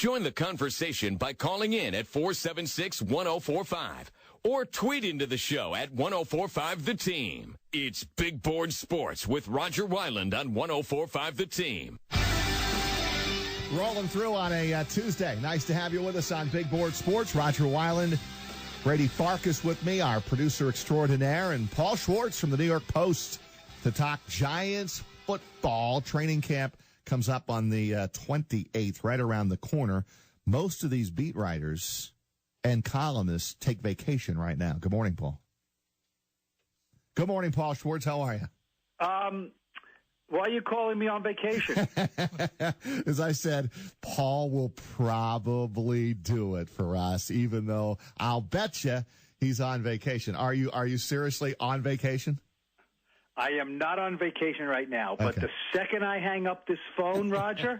Join the conversation by calling in at 476-1045 or tweet into the show at 1045 The Team. It's Big Board Sports with Rodger Wyland on 1045 The Team. Rolling through on a Tuesday. Nice to have you with us on Big Board Sports. Rodger Wyland, Brady Farkas with me, our producer extraordinaire, and Paul Schwartz from the New York Post to talk Giants football. Training camp comes up on the 28th, right around the corner. Most of these beat writers and columnists take vacation right now. Good morning, Paul. Good morning, Paul Schwartz. How are you? Why are you calling me on vacation? As I said, Paul will probably do it for us, even though I'll bet you he's on vacation. Are you seriously on vacation? I am not on vacation right now, but Okay. the second I hang up this phone, Rodger,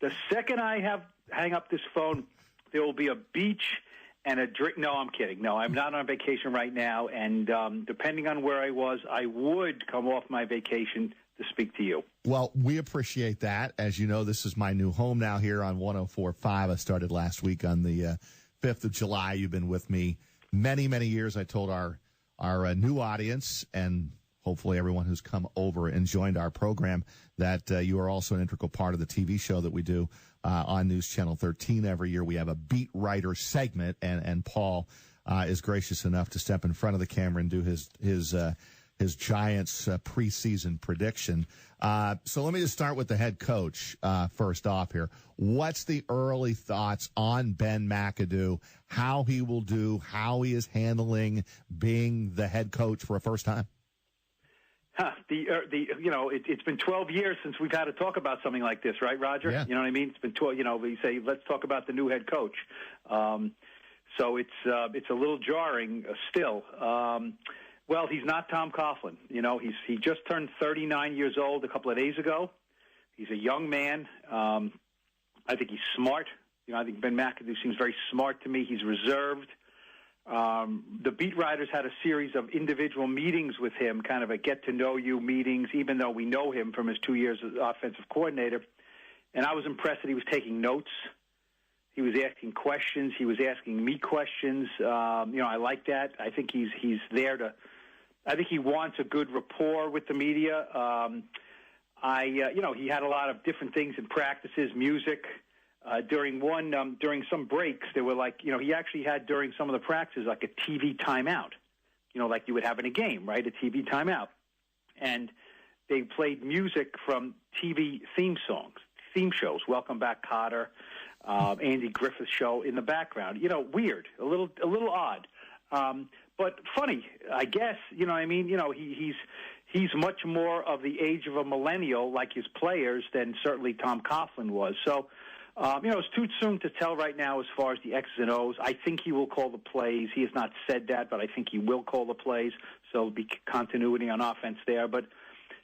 hang up this phone, there will be a beach and a drink. No, I'm kidding. No, I'm not on vacation right now, and depending on where I was, I would come off my vacation to speak to you. Well, we appreciate that. As you know, this is my new home now here on 104.5. I started last week on the 5th of July. You've been with me many, many years. I told our new audience and hopefully everyone who's come over and joined our program that you are also an integral part of the TV show that we do on News Channel 13 every year. We have a beat writer segment, and Paul is gracious enough to step in front of the camera and do his Giants preseason prediction. So let me just start with the head coach first off here. What's the early thoughts on Ben McAdoo, how he will do, how he is handling being the head coach for a first time? It's been 12 years since we've had to talk about something like this, right, Rodger? Yeah. You know what I mean? It's been 12. We say let's talk about the new head coach. So it's a little jarring still. Well, he's not Tom Coughlin. He just turned 39 years old a couple of days ago. He's a young man. I think he's smart. I think Ben McAdoo seems very smart to me. He's reserved. The beat writers had a series of individual meetings with him, kind of a get-to-know-you meetings, even though we know him from his 2 years as offensive coordinator. And I was impressed that he was taking notes. He was asking questions. He was asking me questions. I like that. I think he's there to – I think he wants a good rapport with the media. He had a lot of different things in practices, music. During some breaks, they were he actually had during some of the practices like a TV timeout, like you would have in a game, right? A TV timeout. And they played music from TV theme shows, Welcome Back, Kotter, Andy Griffith's show in the background. Weird, a little odd, but funny, I guess. He's much more of the age of a millennial, like his players, than certainly Tom Coughlin was. So. It's too soon to tell right now as far as the X's and O's. I think he will call the plays. He has not said that, but I think he will call the plays, so there'll be continuity on offense there. But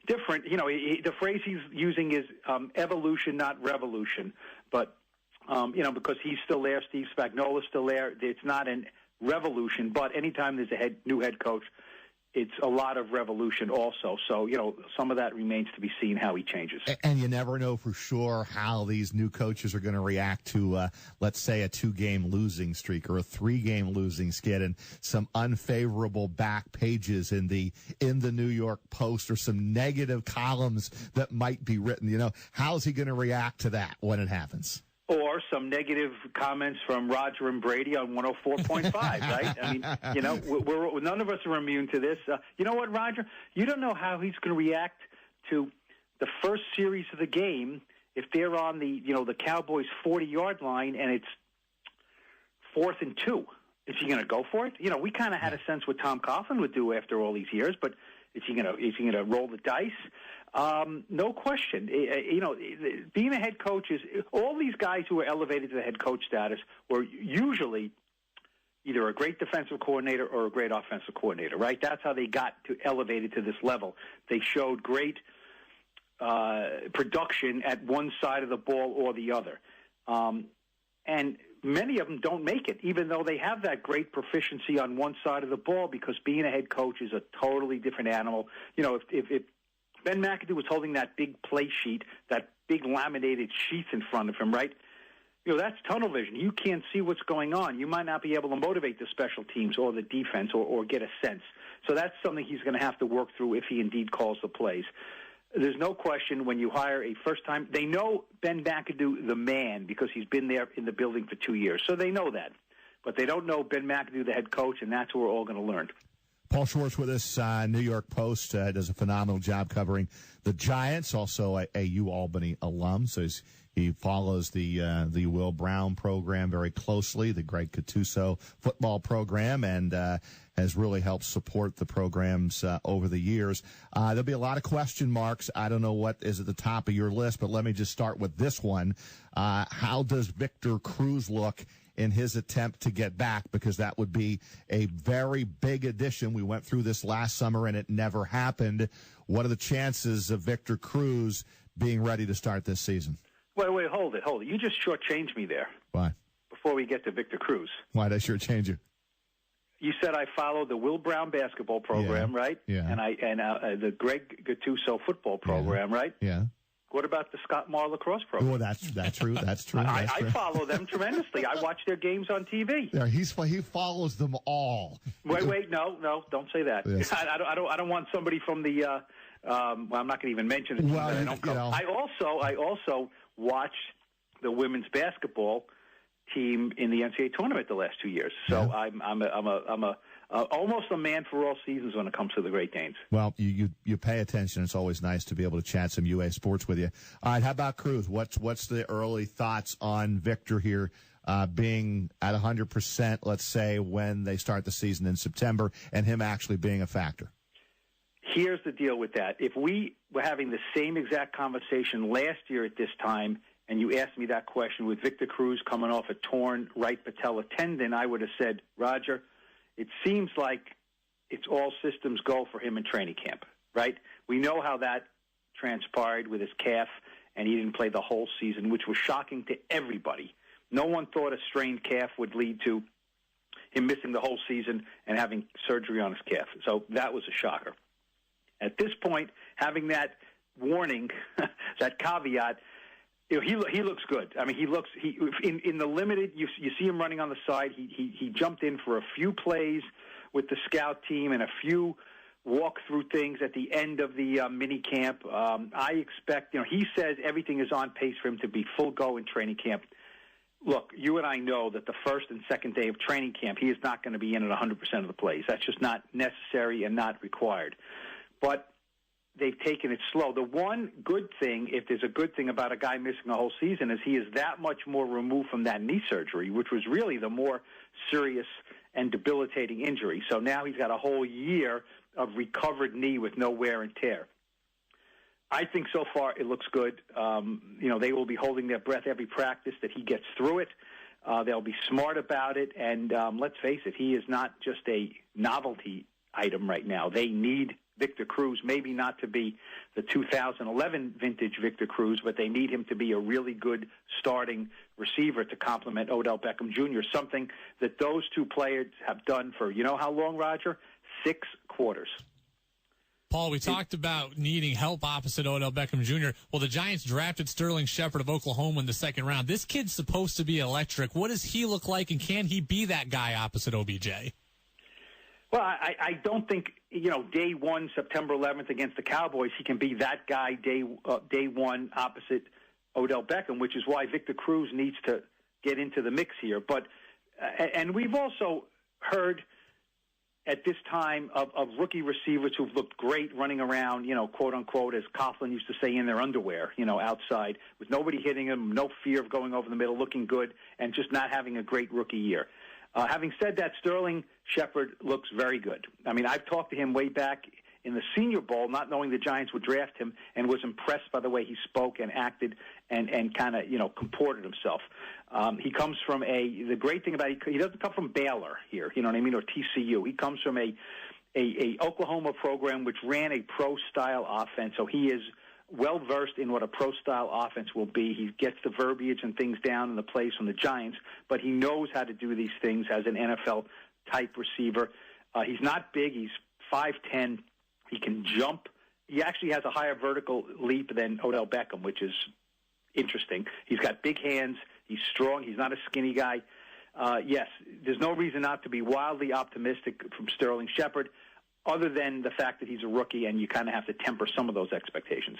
different, the phrase he's using is evolution, not revolution. But, because he's still there, Steve Spagnuolo's still there, it's not a revolution. But anytime there's a new head coach, it's a lot of revolution also. So, some of that remains to be seen how he changes. And you never know for sure how these new coaches are going to react to, let's say, a 2-game losing streak or a 3-game losing skid and some unfavorable back pages in the New York Post or some negative columns that might be written. How's he going to react to that when it happens? Or some negative comments from Rodger and Brady on 104.5, right? I mean, we're none of us are immune to this. You know what, Rodger? You don't know how he's going to react to the first series of the game if they're on the Cowboys' 40-yard line and it's 4th and 2. Is he going to go for it? We kind of had a sense what Tom Coughlin would do after all these years, but is he going to roll the dice? No question. Being a head coach is all these guys who were elevated to the head coach status were usually either a great defensive coordinator or a great offensive coordinator, right? That's how they got elevated to this level. They showed great production at one side of the ball or the other. And many of them don't make it, even though they have that great proficiency on one side of the ball, because being a head coach is a totally different animal. If Ben McAdoo was holding that big play sheet, that big laminated sheet in front of him, right? That's tunnel vision. You can't see what's going on. You might not be able to motivate the special teams or the defense or get a sense. So that's something he's going to have to work through if he indeed calls the plays. There's no question when you hire a first-time, they know Ben McAdoo, the man, because he's been there in the building for 2 years. So they know that. But they don't know Ben McAdoo, the head coach, and that's what we're all going to learn. Paul Schwartz with us, New York Post, does a phenomenal job covering the Giants, also a Albany alum. So he follows the Will Brown program very closely, the Greg Gattuso football program, and has really helped support the programs over the years. There'll be a lot of question marks. I don't know what is at the top of your list, but let me just start with this one. How does Victor Cruz look in his attempt to get back? Because that would be a very big addition. We went through this last summer, and it never happened. What are the chances of Victor Cruz being ready to start this season? Wait, hold it. You just shortchanged me there. Why? Before we get to Victor Cruz. Why did I shortchange you? You said I followed the Will Brown basketball program, right? Yeah. And the Greg Gattuso football program, right? Yeah. What about the Scott Marr lacrosse program? Oh, that's true. That's true. I follow them tremendously. I watch their games on TV. Yeah, he follows them all. Wait, no, don't say that. Yes. I don't want somebody from the. Well, I'm not going to even mention it. Well, I also watched the women's basketball team in the NCAA tournament the last 2 years. So yeah. I'm almost a man for all seasons when it comes to the Great Danes. Well, you pay attention. It's always nice to be able to chat some UA sports with you. All right, how about Cruz? What's the early thoughts on Victor here being at 100%, let's say, when they start the season in September, and him actually being a factor? Here's the deal with that. If we were having the same exact conversation last year at this time, and you asked me that question with Victor Cruz coming off a torn right patella tendon, I would have said, Rodger, it seems like it's all systems go for him in training camp, right? We know how that transpired with his calf, and he didn't play the whole season, which was shocking to everybody. No one thought a strained calf would lead to him missing the whole season and having surgery on his calf. So that was a shocker. At this point, having that warning, that caveat, he looks good. I mean, in the limited. You see him running on the side. He jumped in for a few plays with the scout team and a few walk-through things at the end of the mini camp. I expect. He says everything is on pace for him to be full go in training camp. Look, you and I know that the first and second day of training camp, he is not going to be in at 100% of the plays. That's just not necessary and not required. But they've taken it slow. The one good thing, if there's a good thing about a guy missing a whole season, is he is that much more removed from that knee surgery, which was really the more serious and debilitating injury. So now he's got a whole year of recovered knee with no wear and tear. I think so far it looks good. They will be holding their breath every practice that he gets through it. They'll be smart about it. And let's face it, he is not just a novelty item right now. They need Victor Cruz, maybe not to be the 2011 vintage Victor Cruz, but they need him to be a really good starting receiver to complement Odell Beckham Jr., something that those two players have done for, how long, Rodger? 6 quarters. Paul, we talked about needing help opposite Odell Beckham Jr. Well, the Giants drafted Sterling Shepard of Oklahoma in the second round. This kid's supposed to be electric. What does he look like, and can he be that guy opposite OBJ? Well, I don't think, day one, September 11th against the Cowboys, he can be that guy day one opposite Odell Beckham, which is why Victor Cruz needs to get into the mix here. But and we've also heard at this time of rookie receivers who've looked great running around, quote unquote, as Coughlin used to say, in their underwear, outside, with nobody hitting them, no fear of going over the middle, looking good, and just not having a great rookie year. Having said that, Sterling Shepard looks very good. I mean, I've talked to him way back in the Senior Bowl, not knowing the Giants would draft him, and was impressed by the way he spoke and acted and kind of, comported himself. He comes from the great thing about he doesn't come from Baylor here, or TCU. He comes from a Oklahoma program which ran a pro-style offense, so he is well-versed in what a pro-style offense will be. He gets the verbiage and things down in the plays from the Giants, but he knows how to do these things as an NFL-type receiver. He's not big. He's 5'10". He can jump. He actually has a higher vertical leap than Odell Beckham, which is interesting. He's got big hands. He's strong. He's not a skinny guy. Yes, there's no reason not to be wildly optimistic from Sterling Shepard, other than the fact that he's a rookie, and you kind of have to temper some of those expectations.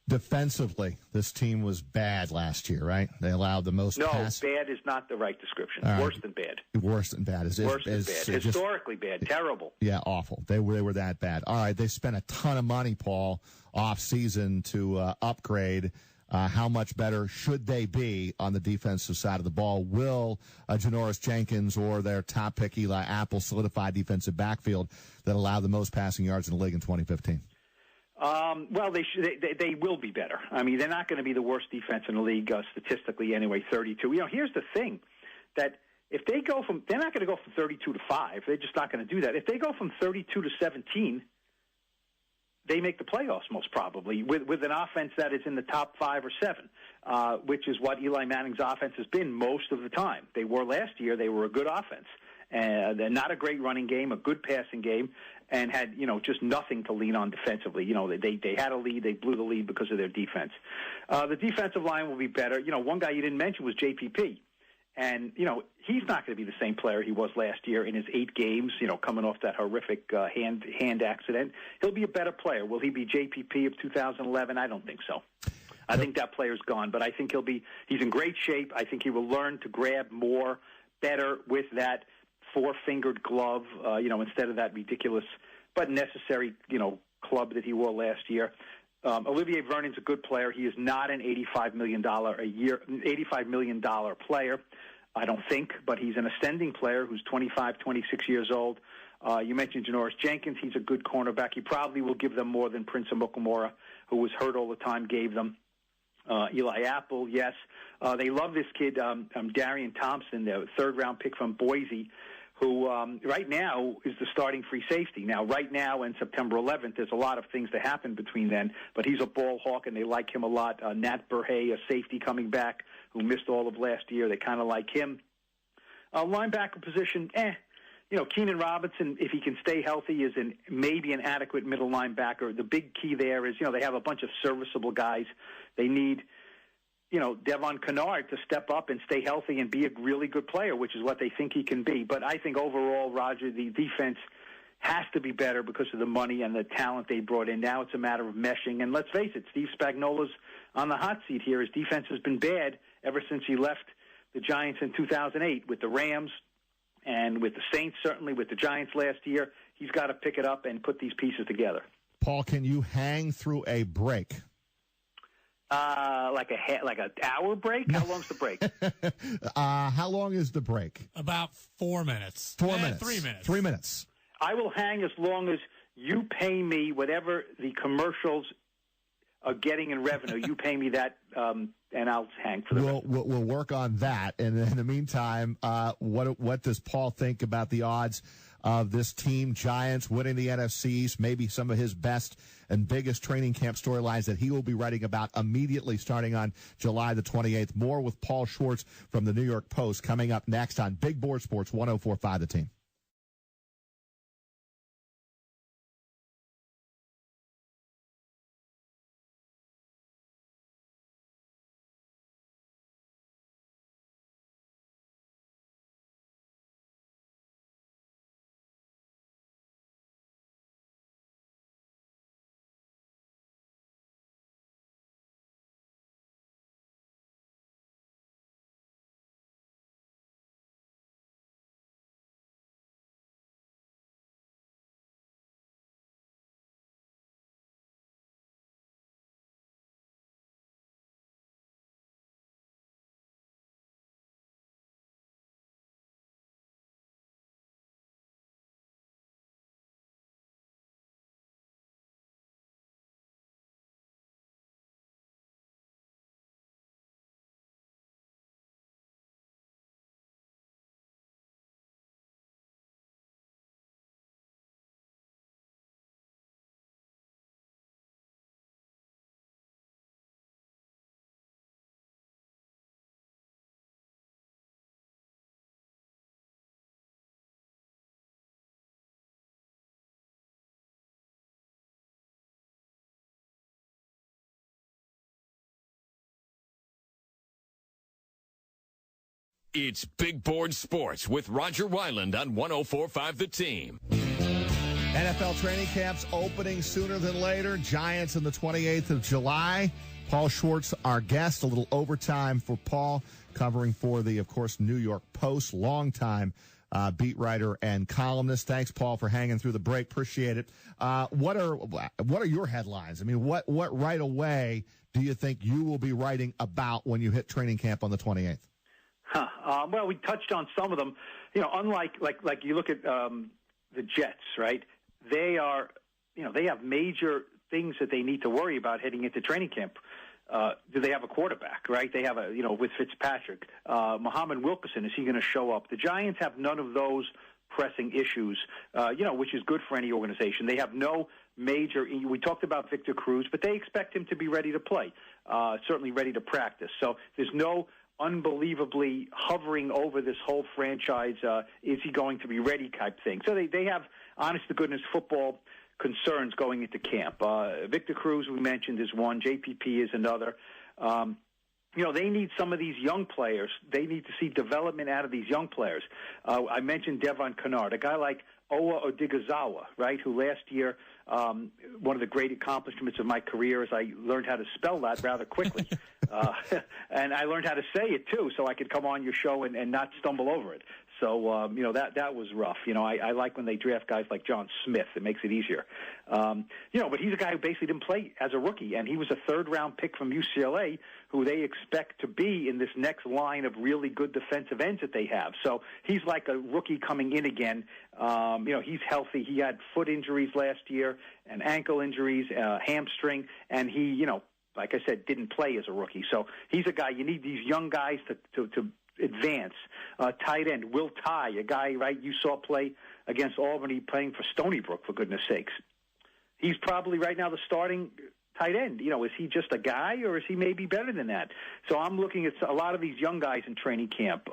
Defensively, this team was bad last year, right? They allowed the most pass. No, bad is not the right description. Right. Worse than bad. Worse than bad. Worse than bad. Historically bad. Terrible. Yeah, awful. They were that bad. All right, they spent a ton of money, Paul, off-season to upgrade. How much better should they be on the defensive side of the ball? Will Janoris Jenkins or their top pick Eli Apple solidify defensive backfield that allowed the most passing yards in the league in 2015? Well, they will be better. I mean, they're not going to be the worst defense in the league statistically anyway, 32. Here's the thing, that if they go from – they're not going to go from 32 to 5. They're just not going to do that. If they go from 32 to 17, they make the playoffs most probably with an offense that is in the top 5 or 7, which is what Eli Manning's offense has been most of the time. They were last year. They were a good offense. They're not a great running game, a good passing game, and had, just nothing to lean on defensively. They had a lead. They blew the lead because of their defense. The defensive line will be better. One guy you didn't mention was JPP. And, he's not going to be the same player he was last year in his 8 games, coming off that horrific hand accident. He'll be a better player. Will he be JPP of 2011? I don't think so. I think that player's gone, but I think he's in great shape. I think he will learn to grab more, better with that 4-fingered glove, instead of that ridiculous but necessary, club that he wore last year. Olivier Vernon's a good player. He is not an $85 million player, I don't think, but he's an ascending player who's 25, 26 years old. You mentioned Janoris Jenkins. He's a good cornerback. He probably will give them more than Prince Amukamara, who was hurt all the time, gave them. Eli Apple, yes. They love this kid, Darian Thompson, the third-round pick from Boise, who right now is the starting free safety. Now, right now and September 11th, there's a lot of things to happen between then, but he's a ball hawk, and they like him a lot. Nat Burhay, a safety coming back, who missed all of last year. They kind of like him. Linebacker position, Keenan Robinson, if he can stay healthy, is maybe an adequate middle linebacker. The big key there is, they have a bunch of serviceable guys. They need, Devon Kennard to step up and stay healthy and be a really good player, which is what they think he can be. But I think overall, Rodger, the defense has to be better because of the money and the talent they brought in. Now it's a matter of meshing. And let's face it, Steve Spagnuolo's on the hot seat here. His defense has been bad ever since he left the Giants in 2008 with the Rams and with the Saints, certainly with the Giants last year. He's got to pick it up and put these pieces together. Paul, can you hang through a break? Like an hour break? How long's the break? How long is the break? About 4 minutes. 4 minutes. 3 minutes. 3 minutes. I will hang as long as you pay me whatever the commercials are getting in revenue. You pay me that, and I'll hang for the rest. We'll work on that. And in the meantime, what does Paul think about the odds of this team, Giants, winning the NFC East, maybe some of his best and biggest training camp storylines that he will be writing about immediately starting on July the 28th. More with Paul Schwartz from the New York Post coming up next on Big Board Sports 104.5 The Team. It's Big Board Sports with Rodger Wyland on 104.5 The Team. NFL training camps opening sooner than later. Giants on the 28th of July. Paul Schwartz, our guest. A little overtime for Paul, covering for the, of course, New York Post. Longtime beat writer and columnist. Thanks, Paul, for hanging through the break. Appreciate it. What are your headlines? I mean, what right away do you think you will be writing about when you hit training camp on the 28th? Well, we touched on some of them. You know, unlike like you look at the Jets, right? They are, they have major things that they need to worry about heading into training camp. Do they have a quarterback, right? They have with Fitzpatrick. Muhammad Wilkerson, is he going to show up? The Giants have none of those pressing issues, which is good for any organization. They have no major, we talked about Victor Cruz, but they expect him to be ready to play, certainly ready to practice. So there's no unbelievably hovering over this whole franchise, is he going to be ready type thing. So they have, honest-to-goodness football concerns going into camp. Victor Cruz, we mentioned, is one. JPP is another. They need some of these young players. They need to see development out of these young players. I mentioned Devon Kennard, a guy like Owa Odigazawa, right, who last year, one of the great accomplishments of my career is I learned how to spell that rather quickly. And I learned how to say it, too, so I could come on your show and not stumble over it. So, that was rough. I like when they draft guys like John Smith. It makes it easier. But he's a guy who basically didn't play as a rookie, and he was a third-round pick from UCLA who they expect to be in this next line of really good defensive ends that they have. So he's like a rookie coming in again. He's healthy. He had foot injuries last year and ankle injuries, hamstring, and he, like I said, didn't play as a rookie. So he's a guy, you need these young guys to advance. Tight end, Will Tye, a guy, right, you saw play against Albany playing for Stony Brook, for goodness sakes. He's probably right now the starting tight end. Is he just a guy, or is he maybe better than that? So I'm looking at a lot of these young guys in training camp,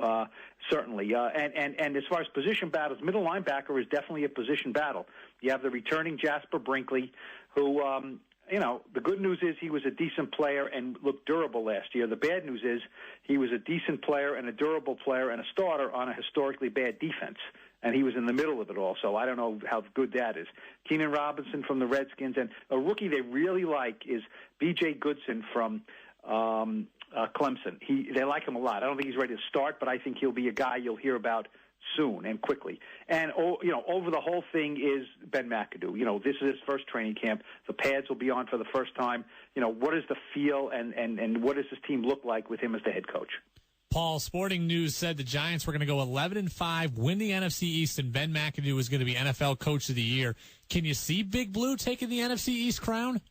certainly. And as far as position battles, middle linebacker is definitely a position battle. You have the returning Jasper Brinkley, who the good news is he was a decent player and looked durable last year. The bad news is he was a decent player and a durable player and a starter on a historically bad defense, and he was in the middle of it all, so I don't know how good that is. Keenan Robinson from the Redskins, and a rookie they really like is B.J. Goodson from Clemson. They like him a lot. I don't think he's ready to start, but I think he'll be a guy you'll hear about soon and quickly. And, over the whole thing is Ben McAdoo. This is his first training camp. The pads will be on for the first time. What is the feel and what does this team look like with him as the head coach? Paul, Sporting News said the Giants were going to go 11-5, win the NFC East, and Ben McAdoo was going to be NFL Coach of the Year. Can you see Big Blue taking the NFC East crown?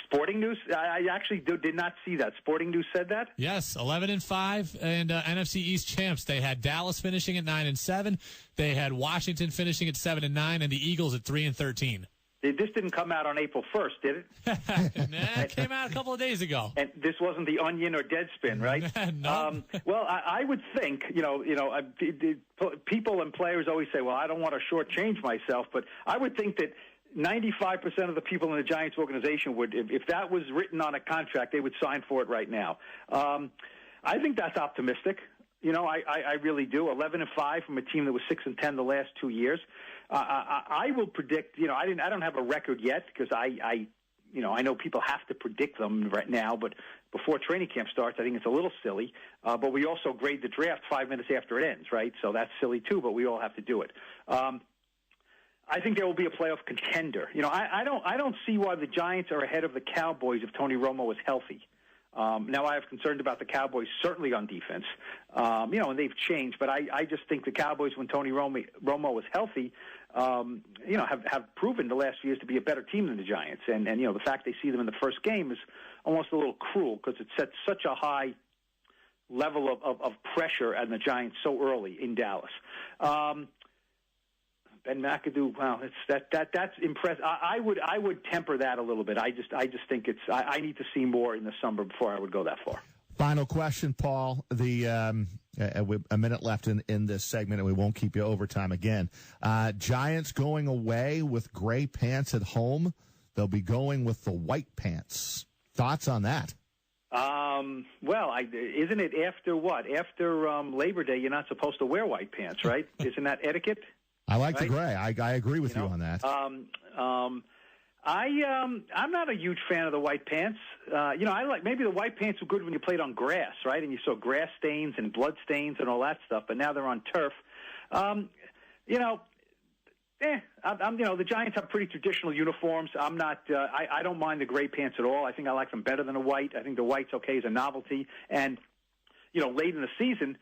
Sporting News? I actually did not see that. Sporting News said that? Yes, 11-5 and NFC East champs. They had Dallas finishing at 9-7. They had Washington finishing at 7-9, and the Eagles at 3-13. This didn't come out on April 1st, did it? Nah, it came out a couple of days ago. And this wasn't the Onion or Deadspin, right? No. Well, I would think, people and players always say, well, I don't want to shortchange myself, but I would think that 95% of the people in the Giants organization would, if that was written on a contract, they would sign for it right now. I think that's optimistic. I really do. 11-5 from a team that was 6-10 the last 2 years. I will predict. I don't have a record yet because I know people have to predict them right now. But before training camp starts, I think it's a little silly. But we also grade the draft 5 minutes after it ends, right? So that's silly too. But we all have to do it. I think there will be a playoff contender. I don't see why the Giants are ahead of the Cowboys if Tony Romo is healthy. Now I have concerned about the Cowboys certainly on defense, and they've changed. But I just think the Cowboys, when Tony Romo was healthy, have proven the last few years to be a better team than the Giants. And the fact they see them in the first game is almost a little cruel because it sets such a high level of pressure on the Giants so early in Dallas. Ben McAdoo, wow, that's impressive. I would temper that a little bit. I just think I need to see more in the summer before I would go that far. Final question, Paul. A minute left in this segment, and we won't keep you overtime again. Giants going away with gray pants at home. They'll be going with the white pants. Thoughts on that? Well, isn't it after what? After Labor Day, you're not supposed to wear white pants, right? Isn't that etiquette? I like the gray. I agree with you on that. I'm not a huge fan of the white pants. I like maybe the white pants were good when you played on grass, right? And you saw grass stains and blood stains and all that stuff. But now they're on turf. The Giants have pretty traditional uniforms. I'm not. I don't mind the gray pants at all. I think I like them better than the white. I think the white's okay as a novelty. And late in the season,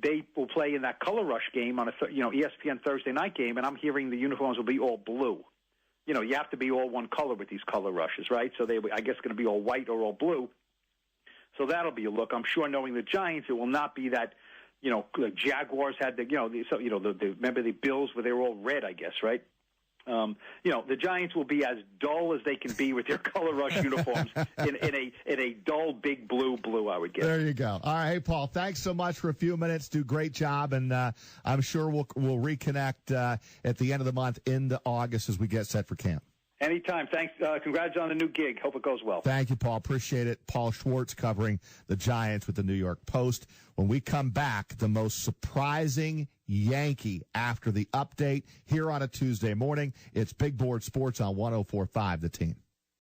they will play in that Color Rush game on ESPN Thursday night game, and I'm hearing the uniforms will be all blue. You have to be all one color with these Color Rushes, right? So I guess, going to be all white or all blue. So that'll be a look. I'm sure, knowing the Giants, it will not be that. The Jaguars had remember the Bills where they were all red, I guess, right? The Giants will be as dull as they can be with their Color Rush uniforms in a dull big blue, I would guess. There you go. All right, hey, Paul, thanks so much for a few minutes. Do a great job, and I'm sure we'll reconnect at the end of the month into August as we get set for camp. Anytime. Thanks. Congrats on the new gig. Hope it goes well. Thank you, Paul. Appreciate it. Paul Schwartz covering the Giants with the New York Post. When we come back, the most surprising Yankee after the update here on a Tuesday morning. It's Big Board Sports on 104.5 The Team.